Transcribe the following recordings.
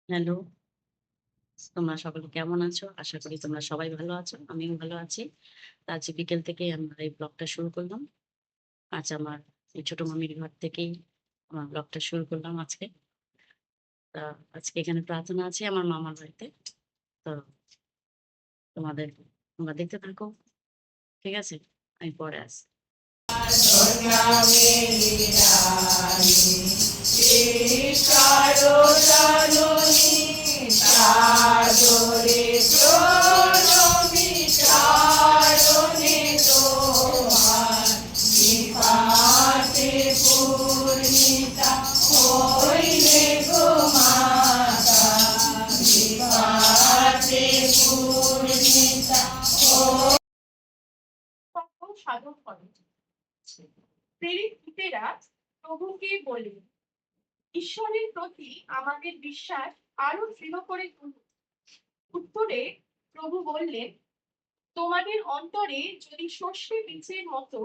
Hello, তোমরা সকলে কেমন আছো? আশা করি তোমরা সবাই ভালো আছো। আমিও ভালো আছি। তো আজ বিকেল থেকেই আমরা এই ব্লগটা শুরু করলাম। আজ আমার এই ছোট মামির ঘর থেকেই আমার ব্লগটা শুরু করলাম আজকে। তা আজকে এখানে প্রার্থনা আছে আমার মামার বাড়িতে। তো তোমরা দেখতে থাকো। ঠিক আছে? আমি পরে আসছি। সাধন করেন। প্রেরিতেরা প্রভুকে বললেন, ঈশ্বরের প্রতি আমাদের বিশ্বাস আরো দৃঢ় করে তুলুন। উত্তরে প্রভু বললেন, তোমাদের অন্তরে যদি সর্ষে বীজের মতো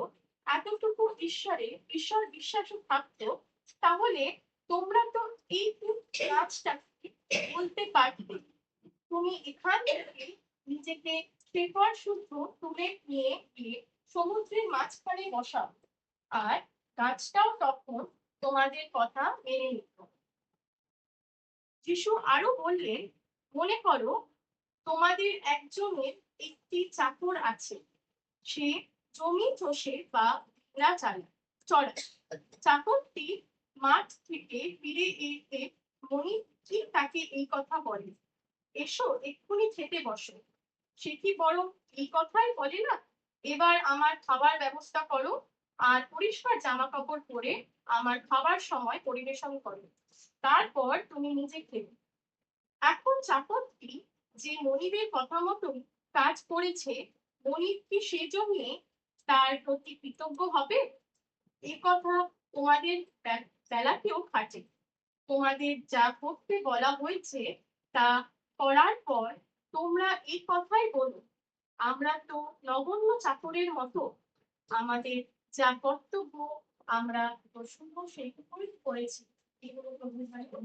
এতটুকু ঈশ্বর বিশ্বাসও থাকতো, তাহলে তোমরা তো এই গাছটাকে বলতে পারতে, তুমি এখান থেকে নিজেকে শেকড় শুদ্ধ তুলে নিয়ে গিয়ে সমুদ্রের মাঝখানে বসাও, আর গাছটাও তখন তোমাদের কথা মেনে নিত। যিশু আরো বললেন, মনে করো তোমাদের একজনের একটি চাকর আছে, সে জমি চষে বা ভেড়া চড়ায়। চাকরটি মাঠ থেকে ফিরে এসে মনিবকে তাকে এই কথা বলে, এসো এক্ষুনি খেতে বসো। সে কি বরং এই কথাই বলে না, এবার আমার খাবার ব্যবস্থা করো আর পরিষ্কার জামা কাপড় পরে আমার খাবার সময় পরিবেশন করো, তারপর তুমি নিজে খেবে। এখন চাকরটি যে মনিবের কথা মতোই কাজ করেছে, মনিব কি সেজন্য তার প্রতি কৃতজ্ঞ হবে? এ কথা তোমাদের বেলাতেও খাটে। তোমাদের যা করতে বলা হয়েছে তা করার পর তোমরা এই কথাই বলো, আমরা তো নগণ্য চাকরের মতো, আমাদের যা কর্তব্য আমরা তো শুভ সেইটুকুই করেছি। এগুলো প্রভু এখন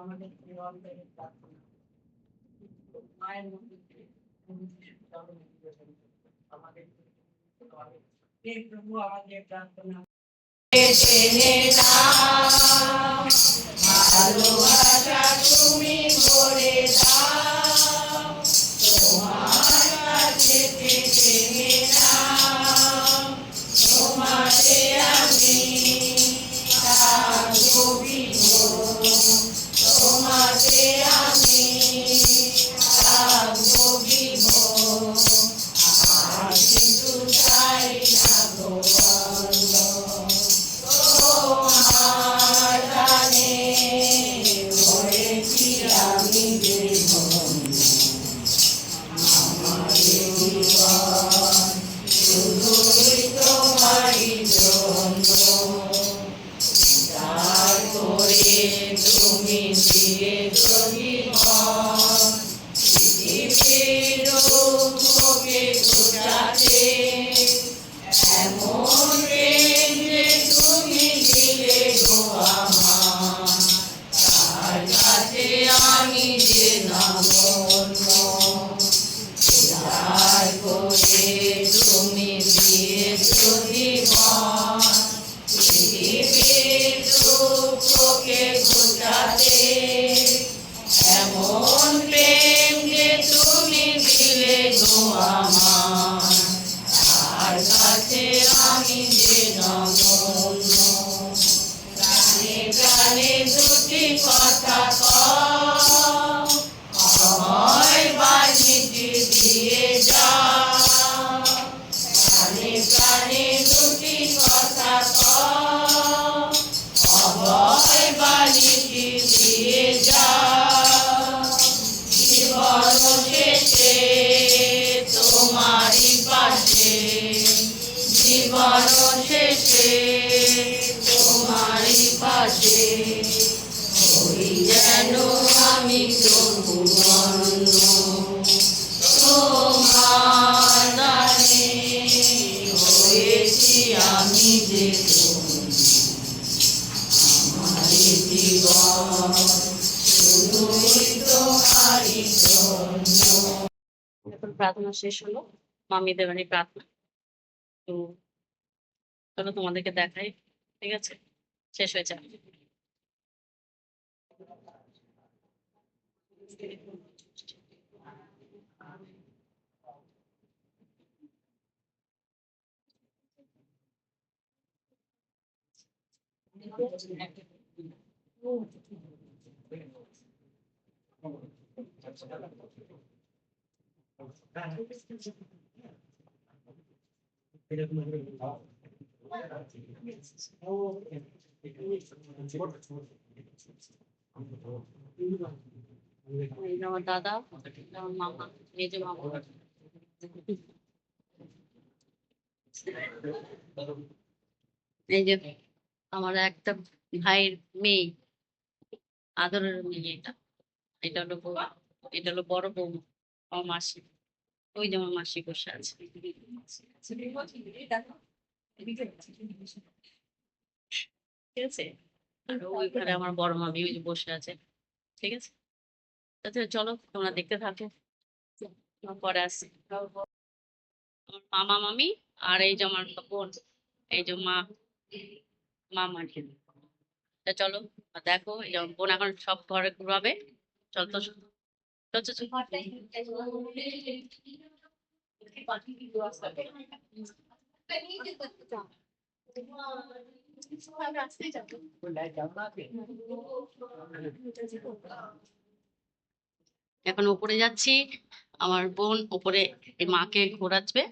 আমাদের মায়ের মধ্যে আমাদের প্রভু আমাদের প্রার্থনা ভালোবাসা তুমি করে দাও, তোমার কাছে চেনে নাও, তোমাকে আমি থাকবো বিভোর, তোমাকে আমি থাকবো বিভোর, আর কিছু চাই না গো অন্য। তোমার গানে হয়েছি আমি জীবন, আমার জীবন শুধুই তোমারই জন্য। তারপরে তুমি দিয়েছ জীবন, পৃথিবীর দুঃখকে ঘোচাতে, এমন প্রেম যে তুমি দিলে গো আমার, তার কাছে আমি যে নগণ্য। তারপরে তুমি দিয়েছ জীবন, পৃথিবীর দুঃখকে ঘোচাতে, এমন প্রেম যে তুমি দিলে গো আমার, তার কাছে আমি যে নগণ্য। প্রাণে প্রাণে দুটি কথা কও, অভয় বাণীটি দিয়ে যাও। প্রাণে প্রাণে দুটি কথা কও, অভয় বাণীটি দিয়ে যাও। জীবন শেষে এখন প্রার্থনা শেষ হলো, মামিদের বাড়ি প্রার্থনা। তো চলো তোমাদেরকে দেখাই, ঠিক আছে, শেষ হয়েছে। এই যে আমার দাদা, এটা আমার মামা, এই যে মামা। এই যে আমার একটা ভাইয়ের মেয়ে, আদরের মেয়ে এটা। এটা হলো বউ, এটা হলো বড় বউ, আমার মাসি। ওই যে আমার মাসি বসে আছে, ঠিক আছে। আর ওই ঘরে আমার বড় মামি ওই যে বসে আছে, ঠিক আছে। আচ্ছা চলো তোমরা দেখতে থাকো, আমার পরে আসছি। আমার মামা মামি আর এই যে আমার বোন, এই যে মামা আর কি। তা চলো দেখো, এই যে আমার বোন এখন সব ঘরে ঘুরাবে। চল তো, চল চল চল। রাস্তায় যাবো। এখন উপরে যাচ্ছি, আমার বোন উপরে এই মাকে ঘোরাচ্ছে।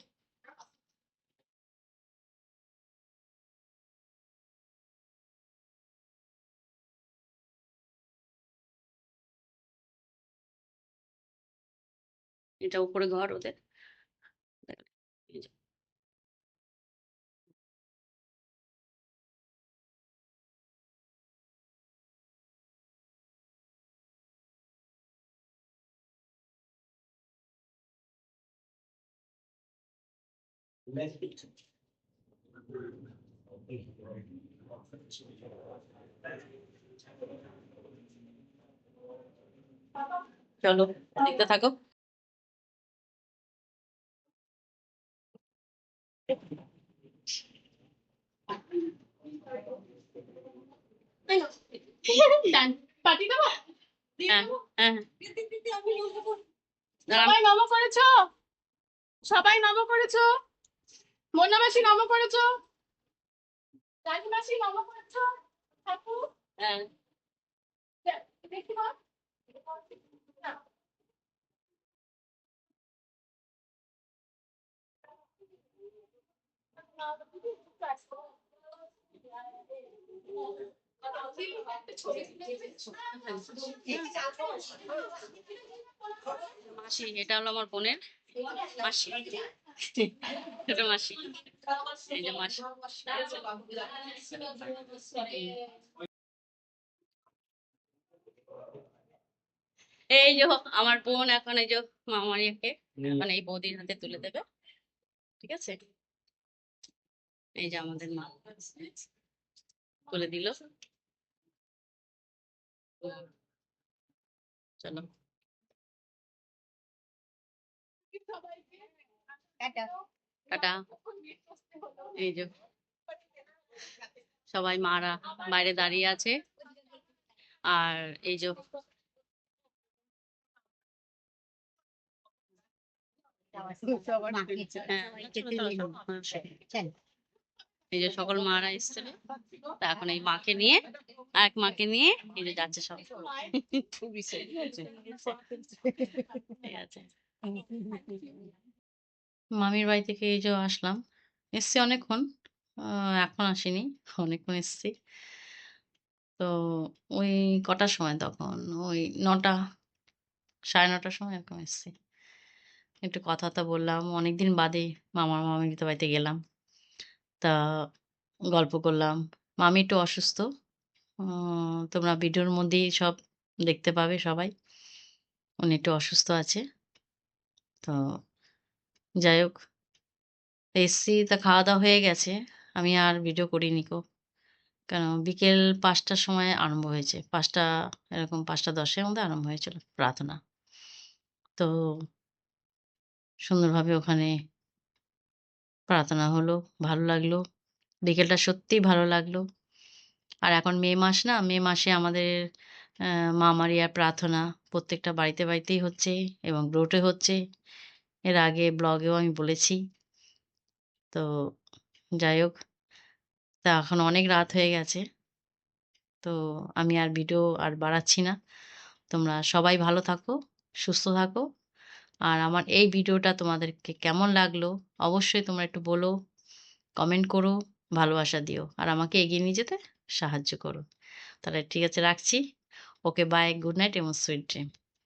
এটা উপরে ঘর ওদের। এই যে, চলো দেখতে থাকো। ডান, পাটি দেবো? হ্যাঁ হ্যাঁ হ্যাঁ। দাঁড়ান। সবাই নম করেছো? সবাই নম করেছো? মন্না মাসি নম করেছো? রানী মাসি নম করেছো? ঠাকুর হ্যাঁ, দেখি মা। না। মাসি, এটা হলো আমার বোনের মাসি, ছোট মাসি। এই যে মাসি, এই যে আমার বোন এখন এই যে মামারিয়াকে এখন এই বৌদির হাতে তুলে দেবে, ঠিক আছে। এই যে আমাদের মা তুলে দিল। চলো টাটা। এই যে সবাই মারা বাইরে দাঁড়িয়ে আছে, আর এই যে হ্যাঁ, চলো, চলো, চলো। হ্যাঁ, এই যে সকল মারা এসেছিল, তা এখন এই মাকে নিয়ে, এক মাকে নিয়ে এই যে যাচ্ছে সব, ঠিক আছে। মামির বাড়ি থেকে এই যে আসলাম, এসছি অনেকক্ষণ, এখন আসিনি, অনেকক্ষণ এসছি। তো ওই কটার সময় তখন, ওই 9টা, 9:30টার সময় এরকম এসছি। একটু কথা বললাম, অনেকদিন বাদে মামার মামির বাড়িতে গেলাম, তা গল্প করলাম। মামি একটু অসুস্থ, তোমরা ভিডিওর মধ্যেই সব দেখতে পাবে সবাই, উনি একটু অসুস্থ আছে। তো যাই হোক, এসছি, তা খাওয়া দাওয়া হয়ে গেছে, আমি আর ভিডিও করিনি কো, কেন বিকেল ৫টার সময় আরম্ভ হয়েছে। ৫টা এরকম ৫টা ১০ এর মধ্যে আরম্ভ হয়েছিল প্রার্থনা। তো সুন্দরভাবে ওখানে প্রার্থনা হলো। ভালো লাগলো। বিকেলটা সত্যিই ভালো লাগলো। আর এখন মে মাস না? মে মাসে আমাদের মা মারিয়ার প্রার্থনা প্রত্যেকটা বাড়িতে, বাড়িতেই হচ্ছে এবং ব্রোটে হচ্ছে। এর আগে ব্লগেও আমি বলেছি। তো যাই হোক, তা এখন অনেক রাত হয়ে গেছে। তো আমি আর ভিডিও আর বাড়াচ্ছি না। তোমরা সবাই ভালো থাকো, সুস্থ থাকো। আর আমার এই ভিডিওটা তোমাদেরকে কেমন লাগলো অবশ্যই তোমরা একটু বলো, কমেন্ট করো, ভালোবাসা দিও। আর আমাকে এগিয়ে নিয়ে যেতে সাহায্য করো। তাহলে ঠিক আছে রাখছি। ওকে বাই, গুড নাইট এবং সুইট ড্রিম।